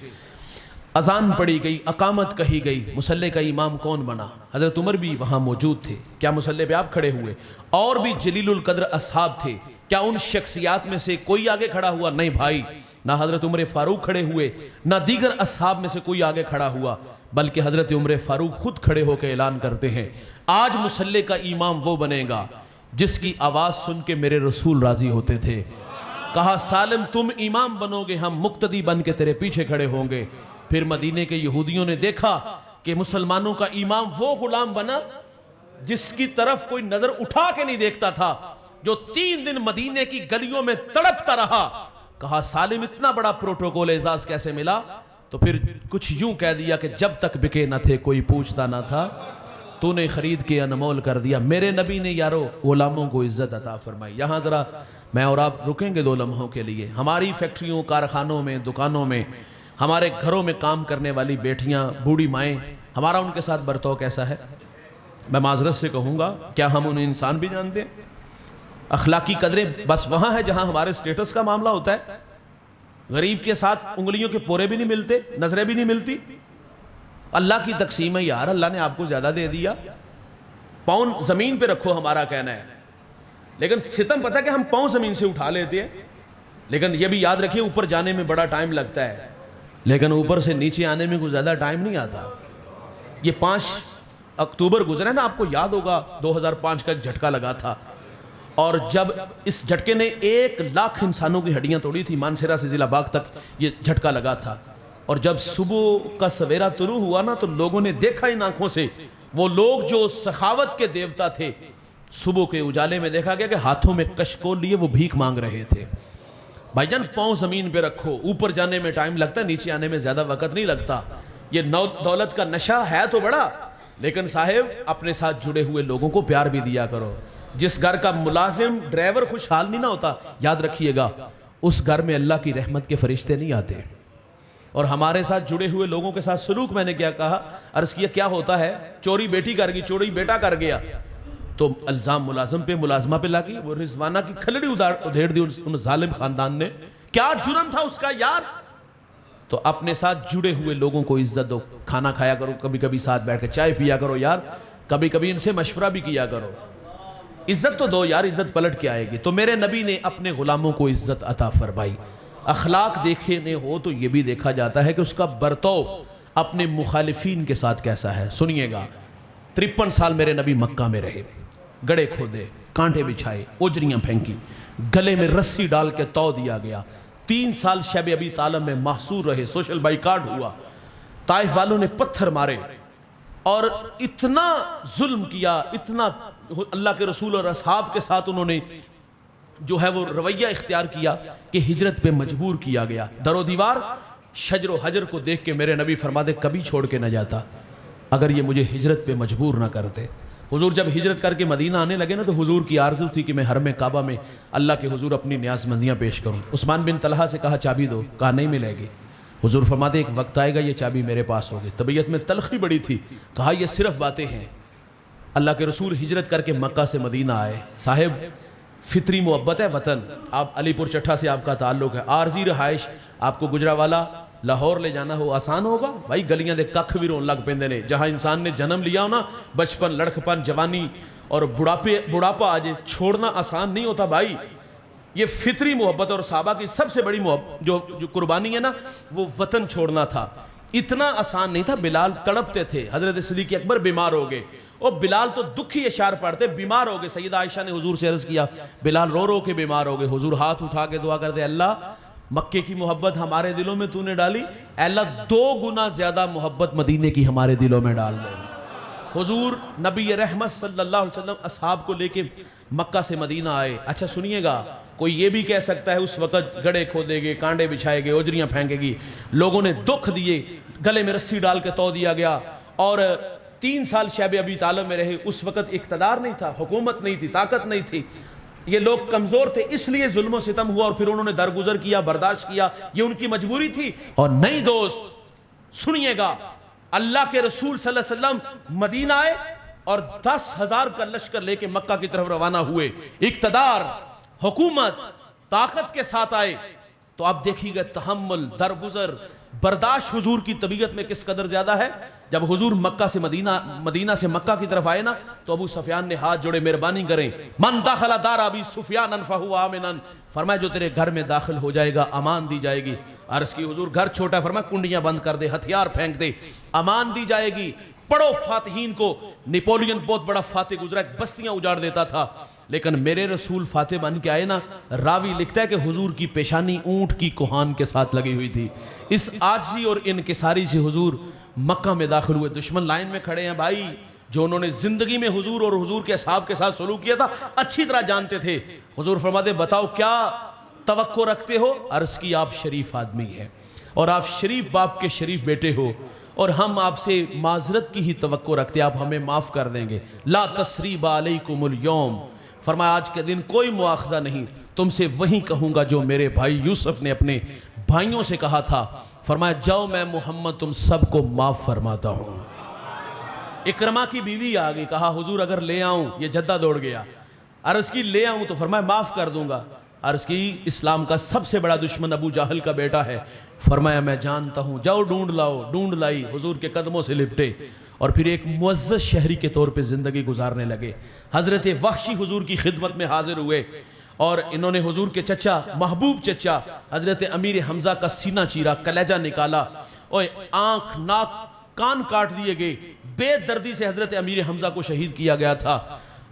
اذان پڑھی گئی، اقامت کہی گئی، مصلی کا امام کون بنا؟ حضرت عمر بھی وہاں موجود تھے۔ کیا مصلی پہ آپ کھڑے ہوئے؟ اور بھی جلیل القدر اصحاب تھے، کیا ان شخصیات میں سے کوئی آگے کھڑا ہوا؟ نہیں بھائی، نہ حضرت عمر فاروق کھڑے ہوئے، نہ دیگر اصحاب میں سے کوئی آگے کھڑا ہوا، بلکہ حضرت عمر فاروق خود کھڑے ہو کے اعلان کرتے ہیں آج مصلی کا امام وہ بنے گا جس کی آواز سن کے میرے رسول راضی ہوتے تھے۔ کہا سالم تم امام بنو گے، ہم مقتدی بن کے تیرے پیچھے کھڑے ہوں گے۔ پھر مدینے کے یہودیوں نے دیکھا کہ مسلمانوں کا امام وہ غلام بنا جس کی طرف کوئی نظر اٹھا کے نہیں دیکھتا تھا، جو 3 دن مدینے کی گلیوں میں تڑپتا رہا۔ کہا سالم اتنا بڑا پروٹوکول اعزاز کیسے ملا؟ تو پھر کچھ یوں کہہ دیا کہ جب تک بکے نہ تھے کوئی پوچھتا نہ تھا، تو نے خرید کے انمول کر دیا۔ میرے نبی نے یارو غلاموں کو عزت عطا فرمائی۔ یہاں ذرا میں اور آپ رکیں گے 2 لمحوں کے لیے۔ ہماری فیکٹریوں، کارخانوں میں، دکانوں میں، ہمارے گھروں میں کام کرنے والی بیٹیاں، بوڑھی مائیں، ہمارا ان کے ساتھ برتاؤ کیسا ہے؟ میں معذرت سے کہوں گا، کیا ہم انہیں انسان بھی جانتے ہیں؟ اخلاقی قدریں بس وہاں ہے جہاں ہمارے سٹیٹس کا معاملہ ہوتا ہے۔ غریب کے ساتھ انگلیوں کے پورے بھی نہیں ملتے، نظریں بھی نہیں ملتی۔ اللہ کی تقسیم ہے یار، اللہ نے آپ کو زیادہ دے دیا، پاؤں زمین پہ رکھو ہمارا کہنا ہے، لیکن ستم پتہ کہ ہم پاؤں زمین سے اٹھا لیتے ہیں، لیکن یہ بھی یاد رکھیے اوپر جانے میں بڑا ٹائم لگتا ہے، لیکن اوپر سے نیچے آنے میں کوئی زیادہ ٹائم نہیں آتا۔ یہ 5 اکتوبر گزرا ہے نا، آپ کو یاد ہوگا 2005 کا ایک جھٹکا لگا تھا، اور جب اس جھٹکے نے 1 لاکھ انسانوں کی ہڈیاں توڑی تھی، مانسیرا سے ضلع باغ تک یہ جھٹکا لگا تھا، اور جب صبح کا سویرا طلوع ہوا نا تو لوگوں نے دیکھا ان آنکھوں سے، وہ لوگ جو سخاوت کے دیوتا تھے، صبح کے اجالے میں دیکھا گیا کہ ہاتھوں میں کشکول لیے وہ بھیک مانگ رہے تھے۔ بھائی جان پاؤں زمین پہ رکھو، اوپر جانے میں ٹائم لگتا ہے، نیچے آنے میں زیادہ وقت نہیں لگتا۔ یہ دولت کا نشہ ہے تو بڑا، لیکن صاحب اپنے ساتھ جڑے ہوئے لوگوں کو پیار بھی دیا کرو۔ جس گھر کا ملازم ڈرائیور خوشحال نہیں نہ ہوتا، یاد رکھیے گا اس گھر میں اللہ کی رحمت کے فرشتے نہیں آتے۔ اور ہمارے ساتھ جڑے ہوئے لوگوں کے ساتھ سلوک میں نے کیا کہا، عرض کیا کیا ہوتا ہے، چوری بیٹی کر گئی، چوری بیٹا کر گیا، تو الزام ملازم پہ، ملازمہ پہ لگی، وہ رضوانہ کی کھلڑی ادھیڑ دی ان ظالم خاندان نے۔ کیا جرم تھا اس کا یار؟ تو اپنے ساتھ جڑے ہوئے لوگوں کو عزت دو، کھانا کھایا کرو، کبھی کبھی ساتھ بیٹھ کے چائے پیا کرو یار، کبھی کبھی ان سے مشورہ بھی کیا کرو، عزت تو دو یار، عزت پلٹ کے آئے گی۔ تو میرے نبی نے اپنے غلاموں کو عزت عطا فرمائی۔ اخلاق دیکھنے ہو تو یہ بھی دیکھا جاتا ہے کہ اس کا برتاؤ اپنے مخالفین کے ساتھ کیسا ہے۔ سنیے گا، 53 سال میرے نبی مکہ میں رہے، گڑے کھودے، کانٹے بچھائے، اجریاں پھینکی، گلے میں رسی ڈال کے تو دیا گیا، 3 سال شیب ابی طالب میں محصور رہے، سوشل بائیکاٹ ہوا، طائف والوں نے پتھر مارے اور اتنا ظلم کیا، اتنا اللہ کے رسول اور اصحاب کے ساتھ انہوں نے جو ہے وہ رویہ اختیار کیا کہ ہجرت پہ مجبور کیا گیا۔ در و دیوار، شجر و حجر کو دیکھ کے میرے نبی فرماتے کبھی چھوڑ کے نہ جاتا اگر یہ مجھے ہجرت پہ مجبور نہ کرتے۔ حضور جب ہجرت کر کے مدینہ آنے لگے نا تو حضور کی آرزو تھی کہ میں حرم کعبہ میں اللہ کے حضور اپنی نیاز مندیاں پیش کروں۔ عثمان بن طلحہ سے کہا چابی دو، کہا نہیں ملے گی۔ حضور فرماتے ایک وقت آئے گا یہ چابی میرے پاس ہوگی۔ طبیعت میں تلخی بڑی تھی، کہا یہ صرف باتیں ہیں۔ اللہ کے رسول ہجرت کر کے مکہ سے مدینہ آئے۔ صاحب فطری محبت ہے وطن، آپ علی پور چٹھا سے آپ کا تعلق ہے، عارضی رہائش، آپ کو گجرانوالہ لاہور لے جانا ہو آسان ہوگا؟ بھائی گلیاں دے ککھ بھی رون لگ پیندے نے۔ جہاں انسان نے جنم لیا ہو نا، بچپن، لڑکپن، جوانی اور بڑھاپا آج چھوڑنا آسان نہیں ہوتا بھائی۔ یہ فطری محبت، اور صحابہ کی سب سے بڑی محبت جو قربانی ہے نا وہ وطن چھوڑنا تھا۔ اتنا آسان نہیں تھا. بلال تڑپتے تھے. حضرت صدیق اکبر بیمار ہو گئے اور بلال تو دکھی اشعار پڑھتے, بیمار ہو گئے. سیدہ عائشہ نے حضور سے عرض کیا بلال رو رو کے بیمار ہو گئے. حضور ہاتھ اٹھا کے دعا کرتے, اللہ مکے کی محبت ہمارے دلوں میں تو نے ڈالی, اے اللہ 2 گنا زیادہ محبت مدینے کی ہمارے دلوں میں ڈال دے. حضور نبی رحمت صلی اللہ علیہ وسلم اصحاب کو لے کے مکہ سے مدینہ آئے. اچھا سنیے گا, کوئی یہ بھی کہہ سکتا ہے اس وقت گڑے کھودے گے, کانڈے بچھائے گے, اجریاں پھینکے گی, لوگوں نے دکھ دیے, گلے میں رسی ڈال کے تو دیا گیا, اور 3 سال شیب ابی طالب میں رہے. اس وقت اقتدار نہیں تھا, حکومت نہیں تھی, طاقت نہیں تھی, یہ لوگ کمزور تھے, اس لیے ظلم و ستم ہوا اور پھر انہوں نے درگزر کیا, برداشت کیا, یہ ان کی مجبوری تھی. اور نہیں دوست سنیے گا, اللہ کے رسول صلی اللہ علیہ وسلم مدینہ آئے اور 10,000 کا لشکر لے کے مکہ کی طرف روانہ ہوئے. اقتدار, حکومت, طاقت کے ساتھ آئے. تو آپ دیکھیے گا تحمل, درگزر, برداشت حضور کی طبیعت میں کس قدر زیادہ ہے. جب حضور مکہ سے مدینہ سے مکہ کی طرف آئے نا, تو ابو سفیان نے ہاتھ جوڑے, مہربانی کریں, من داخل دار ابی سفیان فہو آمن, فرمایا جو تیرے گھر میں داخل ہو جائے گا امان دی جائے گی. عرض کی حضور گھر چھوٹا ہے, فرمایا کنڈیاں بند کر دے, ہتھیار پھینک دے, امان دی جائے گی. پڑھو فاتحین کو. نیپولین بہت بڑا فاتح گزرا, بستیاں اجاڑ دیتا تھا, لیکن میرے رسول فاتح بن کے آئے نا. راوی لکھتا ہے کہ حضور کی پیشانی اونٹ کی کوہان کے ساتھ لگی ہوئی تھی. اس عاجزی اور انکساری سے حضور مکہ میں داخل ہوئے. دشمن لائن میں کھڑے ہیں بھائی, جو انہوں نے زندگی میں حضور اور حضور کے اصحاب کے ساتھ سلوک کیا تھا اچھی طرح جانتے تھے. حضور فرماتے بتاؤ کیا توقع رکھتے ہو؟ عرض کی آپ شریف آدمی ہیں اور آپ شریف باپ کے شریف بیٹے ہو, اور ہم آپ سے معذرت کی ہی توقع رکھتے, آپ ہمیں معاف کر دیں گے. لا تثریب علیکم اليوم, فرمایا آج کے دن کوئی مواخذہ نہیں, تم سے وہی کہوں گا جو میرے بھائی یوسف نے اپنے بھائیوں سے کہا تھا. فرمایا جاؤ میں محمد تم سب کو معاف فرماتا ہوں. اکرمہ کی بیوی آ گئی, کہا حضور اگر لے آؤں, یہ جدہ دوڑ گیا. عرض کی لے آؤں تو فرمایا معاف کر دوں گا. عرض کی اسلام کا سب سے بڑا دشمن ابو جہل کا بیٹا ہے. فرمایا میں جانتا ہوں, جاؤ ڈھونڈ لاؤ. ڈھونڈ لائی, حضور کے قدموں سے لپٹے اور پھر ایک معزز شہری کے طور پہ زندگی گزارنے لگے. حضرت وحشی حضور کی خدمت میں حاضر ہوئے اور انہوں نے حضور کے چچا, محبوب چچا حضرت امیر حمزہ کا سینہ چیرا, کلیجہ نکالا, اور آنکھ, ناک, کان کاٹ دیے گئے. بے دردی سے حضرت امیر حمزہ کو شہید کیا گیا تھا.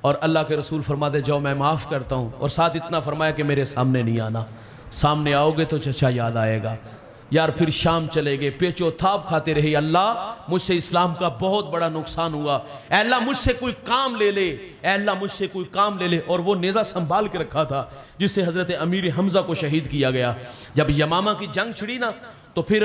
اور اللہ کے رسول فرماتے جاؤ میں معاف کرتا ہوں, اور ساتھ اتنا فرمایا کہ میرے سامنے نہیں آنا, سامنے آؤ گے تو چچا یاد آئے گا. یار پھر شام چلے گئے, پیچو تھاپ کھاتے رہے, اللہ مجھ سے اسلام کا بہت بڑا نقصان ہوا, اے اللہ مجھ سے کوئی کام لے لے, اے اللہ مجھ سے کوئی کام لے لے. اور وہ نیزہ سنبھال کے رکھا تھا جس سے حضرت امیر حمزہ کو شہید کیا گیا. جب یمامہ کی جنگ چھڑی نا, تو پھر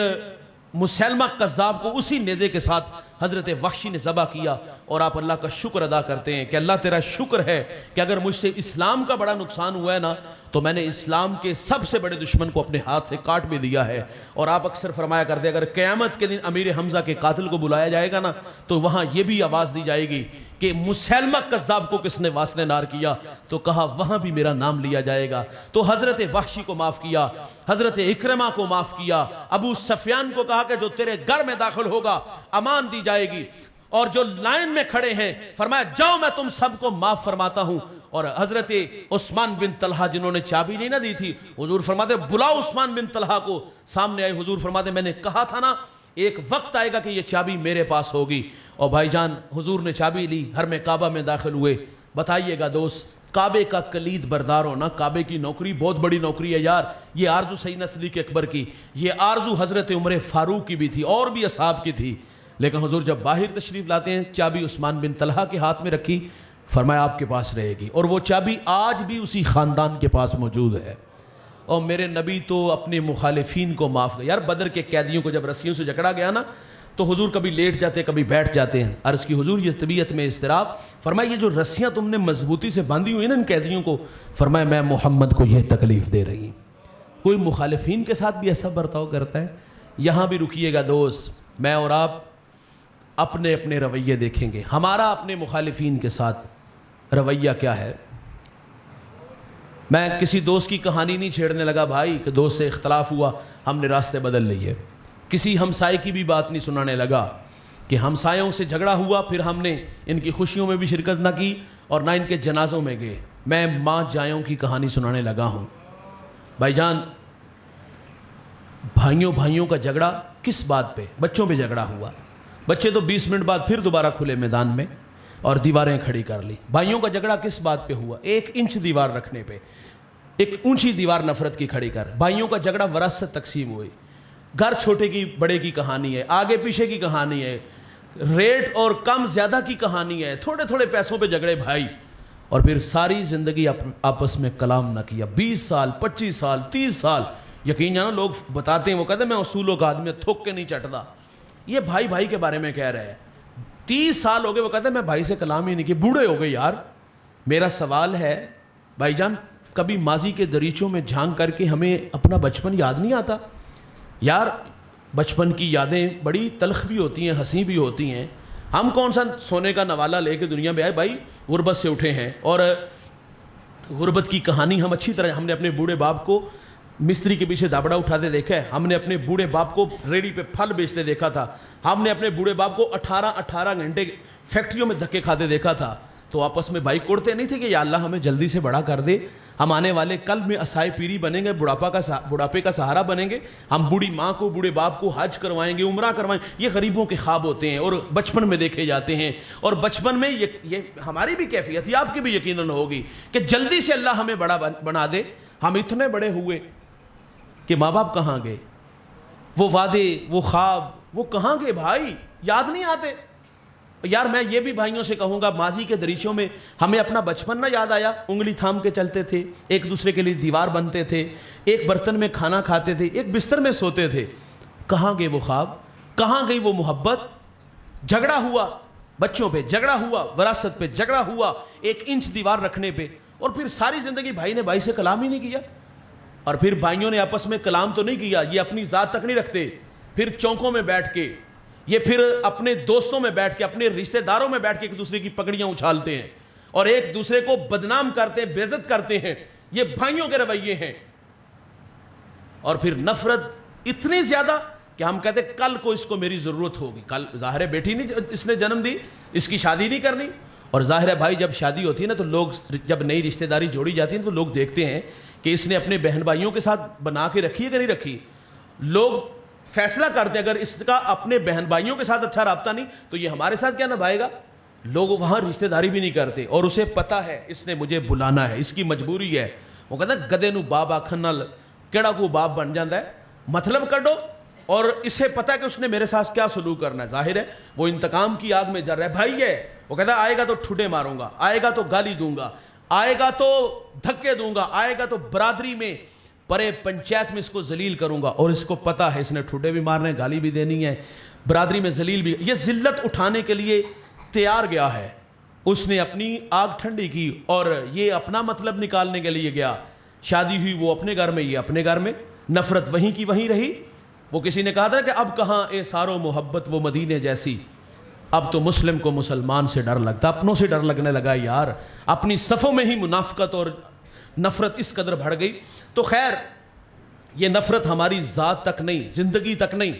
مسلمہ قذاب کو اسی نیزے کے ساتھ حضرت وحشی نے ذبح کیا. اور آپ اللہ کا شکر ادا کرتے ہیں کہ اللہ تیرا شکر ہے کہ اگر مجھ سے اسلام کا بڑا نقصان ہوا ہے نا, تو میں نے اسلام کے سب سے بڑے دشمن کو اپنے ہاتھ سے کاٹ بھی دیا ہے. اور آپ اکثر فرمایا کرتے ہیں اگر قیامت کے دن امیر حمزہ کے قاتل کو بلایا جائے گا نا, تو وہاں یہ بھی آواز دی جائے گی کہ مسلمہ قذاب کو کس نے واسطے نار کیا, تو کہا وہاں بھی میرا نام لیا جائے گا. تو حضرت وحشی کو معاف کیا, حضرت اکرمہ کو معاف کیا, ابو سفیان کو کہا کہ جو تیرے گھر میں داخل ہوگا امان دی جائے گی, اور جو لائن میں کھڑے ہیں فرمایا جاؤ میں تم سب کو معاف فرماتا ہوں. اور حضرت عثمان بن طلحہ جنہوں نے چابی نہیں نہ دی تھی, حضور فرماتے بلاؤ عثمان بن طلحہ کو. سامنے آئے, حضور فرماتے میں نے کہا تھا نا ایک وقت آئے گا کہ یہ چابی میرے پاس ہوگی. اور بھائی جان حضور نے چابی لی, حرم کعبہ میں داخل ہوئے. بتائیے گا دوست, کعبے کا کلید بردار ہونا, کعبے کی نوکری بہت بڑی نوکری ہے یار. یہ آرزو سیدنا صدیق اکبر کی, یہ آرزو حضرت عمر فاروق کی بھی تھی, اور بھی اصحاب کی تھی. لیکن حضور جب باہر تشریف لاتے ہیں, چابی عثمان بن طلحہ کے ہاتھ میں رکھی, فرمایا آپ کے پاس رہے گی. اور وہ چابی آج بھی اسی خاندان کے پاس موجود ہے. اور میرے نبی تو اپنے مخالفین کو معاف کر. یار بدر کے قیدیوں کو جب رسیوں سے جکڑا گیا نا, تو حضور کبھی لیٹ جاتے کبھی بیٹھ جاتے ہیں. عرض کی حضور یہ طبیعت میں اضطراب. فرمایا یہ جو رسیاں تم نے مضبوطی سے باندھی ہوئی نا ان قیدیوں کو, فرمایا میں محمد کو یہ تکلیف دے رہی. کوئی مخالفین کے ساتھ بھی ایسا برتاؤ کرتا ہے. یہاں بھی رکیے گا دوست, میں اور آپ اپنے اپنے رویے دیکھیں گے. ہمارا اپنے مخالفین کے ساتھ رویہ کیا ہے؟ میں کسی دوست کی کہانی نہیں چھیڑنے لگا بھائی کہ دوست سے اختلاف ہوا ہم نے راستے بدل لیے. کسی ہمسائے کی بھی بات نہیں سنانے لگا کہ ہمسایوں سے جھگڑا ہوا, پھر ہم نے ان کی خوشیوں میں بھی شرکت نہ کی اور نہ ان کے جنازوں میں گئے. میں ماں جائوں کی کہانی سنانے لگا ہوں. بھائی جان بھائیوں بھائیوں کا جھگڑا کس بات پہ؟ بچوں پہ جھگڑا ہوا. بچے تو 20 منٹ بعد پھر دوبارہ کھلے میدان میں اور دیواریں کھڑی کر لی. بھائیوں کا جھگڑا کس بات پہ ہوا؟ 1 انچ دیوار رکھنے پہ. ایک اونچی دیوار نفرت کی کھڑی کر. بھائیوں کا جھگڑا وراثت تقسیم ہوئی. گھر چھوٹے کی بڑے کی کہانی ہے, آگے پیچھے کی کہانی ہے, ریٹ اور کم زیادہ کی کہانی ہے, تھوڑے تھوڑے پیسوں پہ جھگڑے بھائی, اور پھر ساری زندگی آپس میں کلام نہ کیا. 20 سال 25 سال 30 سال. یقین جانا لوگ بتاتے ہیں, وہ کہتے ہیں میں اصولوں کا آدمی تھوک کے نہیں چٹتا. یہ بھائی بھائی کے بارے میں کہہ رہے ہیں. 30 سال ہو گئے, وہ کہتے ہیں میں بھائی سے کلام ہی نہیں کیا. بوڑھے ہو گئے یار. میرا سوال ہے بھائی جان, کبھی ماضی کے دریچوں میں جھانک کر کے ہمیں اپنا بچپن یاد نہیں آتا؟ یار بچپن کی یادیں بڑی تلخ بھی ہوتی ہیں, ہنسی بھی ہوتی ہیں. ہم کون سا سونے کا نوالا لے کے دنیا میں آئے بھائی, غربت سے اٹھے ہیں, اور غربت کی کہانی ہم اچھی طرح, ہم نے اپنے بوڑھے باپ کو مستری کے پیچھے دابڑا اٹھاتے دیکھا ہے, ہم نے اپنے بوڑھے باپ کو ریڑھی پہ پھل بیچتے دیکھا تھا, ہم نے اپنے بوڑھے باپ کو 18 گھنٹے فیکٹریوں میں دھکے کھاتے دیکھا تھا. تو آپس میں بھائی کوڑتے نہیں تھے کہ یا اللہ ہمیں جلدی سے بڑا کر دے, ہم آنے والے کل میں اسائے پیری بنیں گے, بڑھاپے کا سہارا بنیں گے, ہم بوڑھی ماں کو بوڑھے باپ کو حج کروائیں گے, عمرہ کروائیں گے. یہ غریبوں کے خواب ہوتے ہیں اور بچپن میں دیکھے جاتے ہیں. اور بچپن میں یہ ہماری بھی کیفیت, یہ آپ کی بھی یقیناً ہوگی کہ جلدی سے اللہ ہمیں بڑا بنا دے. ہم اتنے بڑے ہوئے کہ ماں باپ کہاں گئے, وہ وعدے, وہ خواب, وہ کہاں گئے بھائی, یاد نہیں آتے. یار میں یہ بھی بھائیوں سے کہوں گا, ماضی کے دریچوں میں ہمیں اپنا بچپن نہ یاد آیا؟ انگلی تھام کے چلتے تھے, ایک دوسرے کے لیے دیوار بنتے تھے, ایک برتن میں کھانا کھاتے تھے, ایک بستر میں سوتے تھے. کہاں گئے وہ خواب, کہاں گئی وہ محبت؟ جھگڑا ہوا, بچوں پہ جھگڑا ہوا, وراثت پہ جھگڑا ہوا, 1 انچ دیوار رکھنے پہ, اور پھر ساری زندگی بھائی نے بھائی سے کلام ہی نہیں کیا. اور پھر بھائیوں نے آپس میں کلام تو نہیں کیا, یہ اپنی ذات تک نہیں رکھتے, پھر چوکوں میں بیٹھ کے, یہ پھر اپنے دوستوں میں بیٹھ کے, اپنے رشتہ داروں میں بیٹھ کے ایک دوسرے کی پگڑیاں اچھالتے ہیں اور ایک دوسرے کو بدنام کرتے ہیں, بے عزت کرتے ہیں. یہ بھائیوں کے رویے ہیں. اور پھر نفرت اتنی زیادہ کہ ہم کہتے ہیں کل کو اس کو میری ضرورت ہوگی. کل ظاہر ہے بیٹی نہیں اس نے جنم دی, اس کی شادی نہیں کرنی. اور ظاہر ہے بھائی جب شادی ہوتی ہے نا, تو لوگ, جب نئی رشتہ داری جوڑی جاتی ہے تو لوگ دیکھتے ہیں کہ اس نے اپنے بہن بھائیوں کے ساتھ بنا کے رکھی ہے کہ نہیں رکھی. لوگ فیصلہ کرتے ہیں اگر اس کا اپنے بہن بھائیوں کے ساتھ اچھا رابطہ نہیں تو یہ ہمارے ساتھ کیا نبھائے گا. لوگ وہاں رشتہ داری بھی نہیں کرتے, اور اسے پتہ ہے اس نے مجھے بلانا ہے, اس کی مجبوری ہے. وہ کہتا ہے گدے نو باب آکھن نال کیڑا کو باپ بن جاتا ہے, مطلب کڈو. اور اسے پتہ ہے کہ اس نے میرے ساتھ کیا سلوک کرنا ہے. ظاہر ہے وہ انتقام کی آگ میں جل رہا ہے. بھائی ہے, وہ کہتا ہے آئے گا تو ٹھڈے ماروں گا, آئے گا تو گالی دوں گا, آئے گا تو دھکے دوں گا, آئے گا تو برادری میں پرے پنچایت میں اس کو ذلیل کروں گا. اور اس کو پتہ ہے اس نے ٹھڈے بھی مارنے, گالی بھی دینی ہے, برادری میں ذلیل بھی. یہ ذلت اٹھانے کے لیے تیار گیا ہے. اس نے اپنی آگ ٹھنڈی کی اور یہ اپنا مطلب نکالنے کے لیے گیا. شادی ہوئی وہ اپنے گھر میں, یہ اپنے گھر میں, نفرت وہیں کی وہیں رہی. وہ کسی نے کہا تھا کہ اب کہاں اے سارو محبت وہ مدینے جیسی. اب تو مسلم کو مسلمان سے ڈر لگتا, اپنوں سے ڈر لگنے لگا یار. اپنی صفوں میں ہی منافقت اور نفرت اس قدر بڑھ گئی. تو خیر یہ نفرت ہماری ذات تک نہیں, زندگی تک نہیں.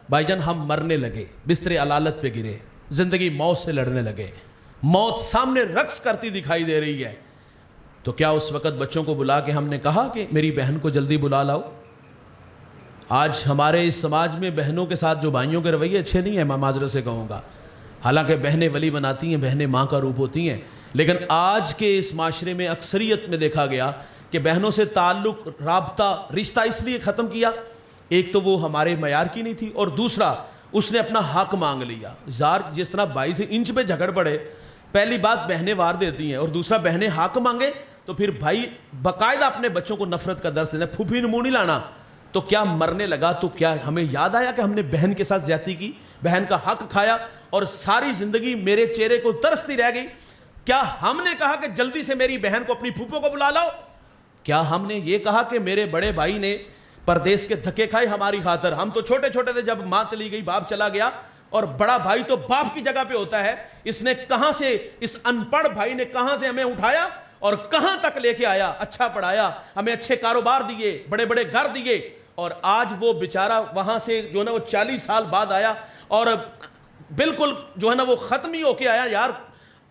بھائی جان ہم مرنے لگے, بستر علالت پہ گرے, زندگی موت سے لڑنے لگے, موت سامنے رقص کرتی دکھائی دے رہی ہے. تو کیا اس وقت بچوں کو بلا کے ہم نے کہا کہ میری بہن کو جلدی بلا لاؤ؟ آج ہمارے اس سماج میں بہنوں کے ساتھ جو بھائیوں کے رویے اچھے نہیں ہیں, میں معذرت سے کہوں گا. حالانکہ بہنیں ولی بناتی ہیں, بہنیں ماں کا روپ ہوتی ہیں, لیکن آج کے اس معاشرے میں اکثریت میں دیکھا گیا کہ بہنوں سے تعلق, رابطہ, رشتہ اس لیے ختم کیا. ایک تو وہ ہمارے معیار کی نہیں تھی, اور دوسرا اس نے اپنا حق مانگ لیا. جس طرح 22 انچ پہ جھگڑ پڑے, پہلی بات بہنیں وار دیتی ہیں, اور دوسرا بہنیں حق مانگے تو پھر بھائی باقاعدہ اپنے بچوں کو نفرت کا درس دیتے ہیں. پھوپھی نے منہ نہیں لانا. تو کیا مرنے لگا تو کیا ہمیں یاد آیا کہ ہم نے بہن کے ساتھ زیادتی کی, بہن کا حق کھایا, اور ساری زندگی میرے چہرے کو ترستی رہ گئی؟ کیا ہم نے کہا کہ جلدی سے میری بہن کو اپنی پھوپھو کو بلا لاؤ؟ کیا ہم نے یہ کہا کہ میرے بڑے بھائی نے پردیس کے دھکے کھائے ہماری خاطر؟ ہم تو چھوٹے چھوٹے تھے جب ماں چلی گئی, باپ چلا گیا, اور بڑا بھائی تو باپ کی جگہ پہ ہوتا ہے. اس نے کہاں سے, اس ان پڑھ بھائی نے کہاں سے ہمیں اٹھایا اور کہاں تک لے کے آیا, اچھا پڑھایا, ہمیں اچھے کاروبار دیے, بڑے بڑے گھر دیے, اور آج وہ بیچارہ وہاں سے جو ہے نا وہ 40 سال بعد آیا اور بالکل جو ہے نا وہ ختم ہی ہو کے آیا یار.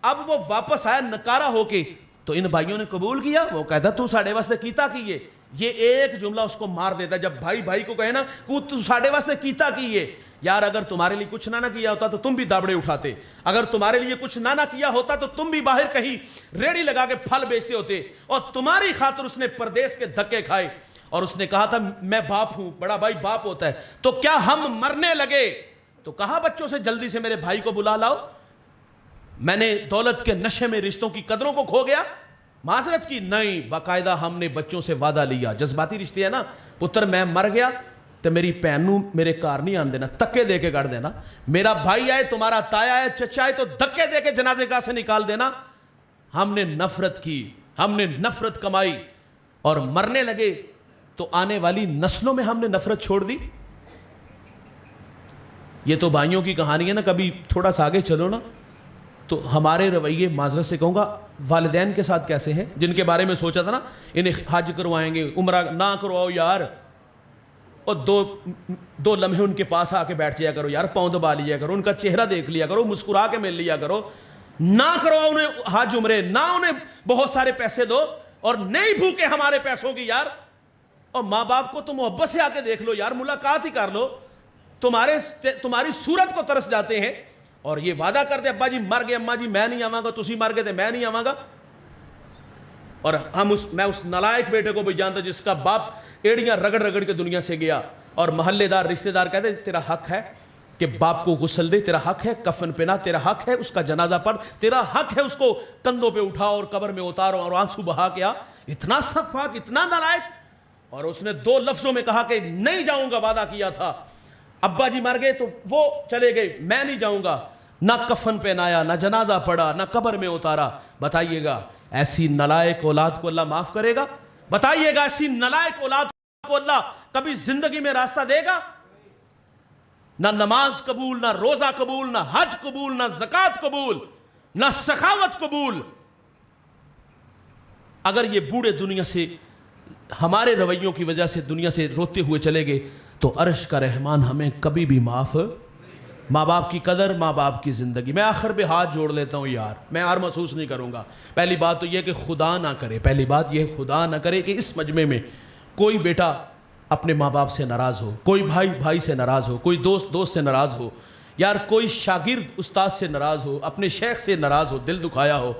اب وہ واپس آیا نکارا ہو کے, تو ان بھائیوں نے قبول کیا. وہ کہتا تو ساڑھے واسطے کیتا کیے, یہ ایک جملہ اس کو مار دیتا ہے. جب بھائی بھائی کو کہے نا کہ تو ساڑھے واسطے کیتا کیے, یار اگر تمہارے لیے کچھ نہ کیا ہوتا تو تم بھی دابڑے اٹھاتے, اگر تمہارے لیے کچھ نہ کیا ہوتا تو تم بھی باہر کہیں ریڑی لگا کے پھل بیچتے ہوتے, اور تمہاری خاطر اس نے پردیس کے دھکے کھائے. اور اس نے کہا تھا میں باپ ہوں, بڑا بھائی باپ ہوتا ہے. تو کیا ہم مرنے لگے تو کہا بچوں سے جلدی سے میرے بھائی کو بلا لاؤ, میں نے دولت کے نشے میں رشتوں کی قدروں کو کھو گیا, معذرت کی نہیں, باقاعدہ ہم نے بچوں سے وعدہ لیا. جذباتی رشتے ہیں نا, پتر میں مر گیا تو میری پہنوں میرے کار نہیں آن دینا, دھکے دے کے کر دینا. میرا بھائی آئے, تمہارا تایا آئے, چچا آئے تو دھکے دے کے جنازے گاہ سے نکال دینا. ہم نے نفرت کی, ہم نے نفرت کمائی اور مرنے لگے تو آنے والی نسلوں میں ہم نے نفرت چھوڑ دی. یہ تو بھائیوں کی کہانی ہے نا. کبھی تھوڑا سا آگے چلو نا تو ہمارے رویے, معذرت سے کہوں گا, والدین کے ساتھ کیسے ہیں, جن کے بارے میں سوچا تھا نا انہیں حج کروائیں گے, عمرہ نہ کرواؤ یار, اور دو لمحے ان کے پاس آ کے بیٹھ جایا کرو یار, پاؤں دبا لیا کرو, ان کا چہرہ دیکھ لیا کرو, مسکرا کے مل لیا کرو. نہ کرواؤ انہیں حج عمرے, نہ انہیں بہت سارے پیسے دو, اور نہیں بھوکے ہمارے پیسوں کی یار. اور ماں باپ کو تو محبت سے آ کے دیکھ لو یار, ملاقات ہی کر لو. تمہاری صورت کو ترس جاتے ہیں اور یہ وعدہ کرتے ابا جی مر گئے, اماں جی میں نہیں آواں گا, تسی مر گئے تو میں نہیں آواں گا. اور میں اس نالائق بیٹے کو بھی جانتا جس کا باپ ایڑیاں رگڑ رگڑ کے دنیا سے گیا, اور محلے دار رشتہ دار کہتے تیرا حق ہے کہ باپ کو غسل دے, تیرا حق ہے کفن پہنا, تیرا حق ہے اس کا جنازہ پڑھ, تیرا حق ہے اس کو کندھوں پہ اٹھاؤ اور قبر میں اتارو اور آنسو بہا کے آ. اتنا سفاک, اتنا نالائق. اور اس نے 2 لفظوں میں کہا کہ نہیں جاؤں گا, وعدہ کیا تھا. ابا جی مر گئے تو وہ چلے گئے, میں نہیں جاؤں گا. نہ کفن پہنایا, نہ جنازہ پڑھا, نہ قبر میں اتارا. بتائیے گا ایسی نالائق اولاد کو اللہ معاف کرے گا؟ بتائیے گا ایسی نالائق اولاد کو اللہ کبھی زندگی میں راستہ دے گا؟ نہ نماز قبول, نہ روزہ قبول, نہ حج قبول, نہ زکوٰۃ قبول, نہ سخاوت قبول. اگر یہ بوڑھے دنیا سے ہمارے رویوں کی وجہ سے دنیا سے روتے ہوئے چلے گئے تو عرش کا رحمان ہمیں کبھی بھی معاف. ماں باپ کی قدر, ماں باپ کی زندگی. میں آخر پہ ہاتھ جوڑ لیتا ہوں یار, میں ہار محسوس نہیں کروں گا. پہلی بات تو یہ کہ خدا نہ کرے, پہلی بات یہ خدا نہ کرے کہ اس مجمع میں کوئی بیٹا اپنے ماں باپ سے ناراض ہو, کوئی بھائی بھائی سے ناراض ہو, کوئی دوست سے ناراض ہو, یار کوئی شاگرد استاد سے ناراض ہو, اپنے شیخ سے ناراض ہو, دل دکھایا ہو.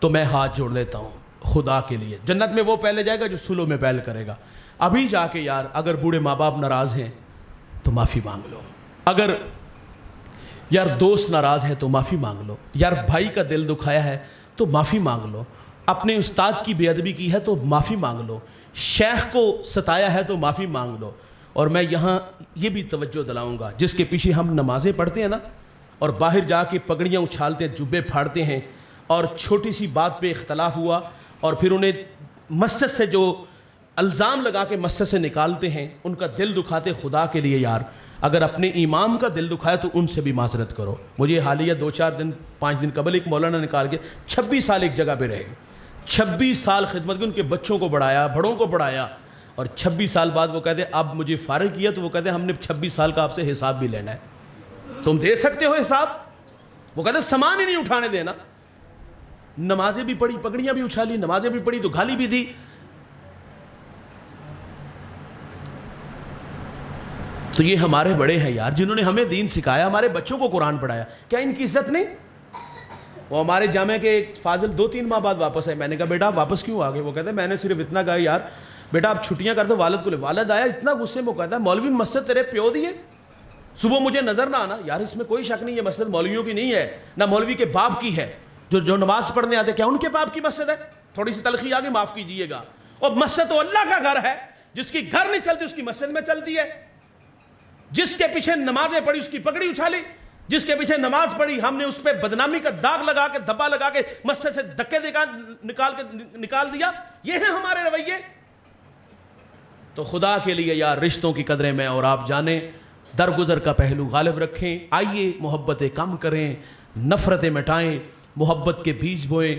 تو میں ہاتھ جوڑ لیتا ہوں خدا کے لیے. جنت میں وہ پہلے جائے گا جو سلو میں پہل کرے گا. ابھی جا کے یار اگر بوڑھے ماں باپ ناراض ہیں تو معافی مانگ لو, اگر یار دوست ناراض ہے تو معافی مانگ لو, یار بھائی کا دل دکھایا ہے تو معافی مانگ لو, اپنے استاد کی بے ادبی کی ہے تو معافی مانگ لو, شیخ کو ستایا ہے تو معافی مانگ لو. اور میں یہاں یہ بھی توجہ دلاؤں گا, جس کے پیچھے ہم نمازیں پڑھتے ہیں نا اور باہر جا کے پگڑیاں اچھالتے ہیں, جبے پھاڑتے ہیں, اور چھوٹی سی بات پہ اختلاف ہوا اور پھر انہیں مسجد سے جو الزام لگا کے مسجد سے نکالتے ہیں, ان کا دل دکھاتے. خدا کے لیے یار اگر اپنے امام کا دل دکھایا تو ان سے بھی معذرت کرو. مجھے حالیہ 2-4 دن 5 دن قبل ایک مولانا نکال کے 26 سال ایک جگہ پہ رہے, 26 سال خدمت کی, ان کے بچوں کو پڑھایا, بڑوں کو پڑھایا, اور 26 سال بعد وہ کہتے اب مجھے فارغ کیا تو وہ کہتے ہم نے 26 سال کا آپ سے حساب بھی لینا ہے. تم دے سکتے ہو حساب؟ وہ کہتے سامان ہی نہیں اٹھانے دینا. نمازیں بھی پڑھی, پگڑیاں بھی اچھالی, نمازیں بھی پڑھی تو گالی بھی دی. تو یہ ہمارے بڑے ہیں یار, جنہوں نے ہمیں دین سکھایا, ہمارے بچوں کو قرآن پڑھایا. کیا ان کی عزت نہیں؟ وہ ہمارے جامعہ کے ایک فاضل 2-3 ماہ بعد واپس آئے. میں نے کہا بیٹا آپ واپس کیوں آ گئے؟ وہ کہتے ہیں میں نے صرف اتنا کہا یار بیٹا آپ چھٹیاں کر دو والد کو لے. والد آیا اتنا غصے میں, وہ کہتا ہے مولوی مسجد تیرے پیو دی ہے, صبح مجھے نظر نہ آنا. یار اس میں کوئی شک نہیں, یہ مسجد مولویوں کی نہیں ہے, نہ مولوی کے باپ کی ہے. جو نماز پڑھنے آتے کیا ان کے باپ کی مسجد ہے؟ تھوڑی سی تلخی آگے معاف کیجئے گا. اور مسجد تو اللہ کا گھر ہے, جس کی گھر نہیں چلتی اس کی مسجد میں چلتی ہے. جس کے پیچھے نمازیں پڑھی اس کی پگڑی اچھالی, جس کے پیچھے نماز پڑھی ہم نے اس پہ بدنامی کا داغ لگا کے دھبا لگا کے مسجد سے دھکے دے نکال دیا. یہ ہیں ہمارے رویے. تو خدا کے لیے یار رشتوں کی قدریں میں اور آپ جانیں, درگزر کا پہلو غالب رکھیں. آئیے محبتیں کم کریں, نفرتیں مٹائیں, محبت کے بیج بوئیں.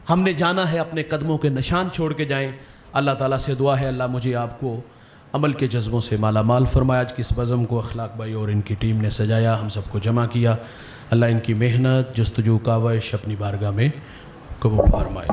ہم نے جانا ہے اپنے قدموں کے نشان چھوڑ کے جائیں. اللہ تعالیٰ سے دعا ہے اللہ مجھے آپ کو عمل کے جذبوں سے مالا مال فرمایا. آج کی اس بزم کو اخلاق بھائی اور ان کی ٹیم نے سجایا, ہم سب کو جمع کیا. اللہ ان کی محنت, جستجو, کاوش اپنی بارگاہ میں قبول فرمائے.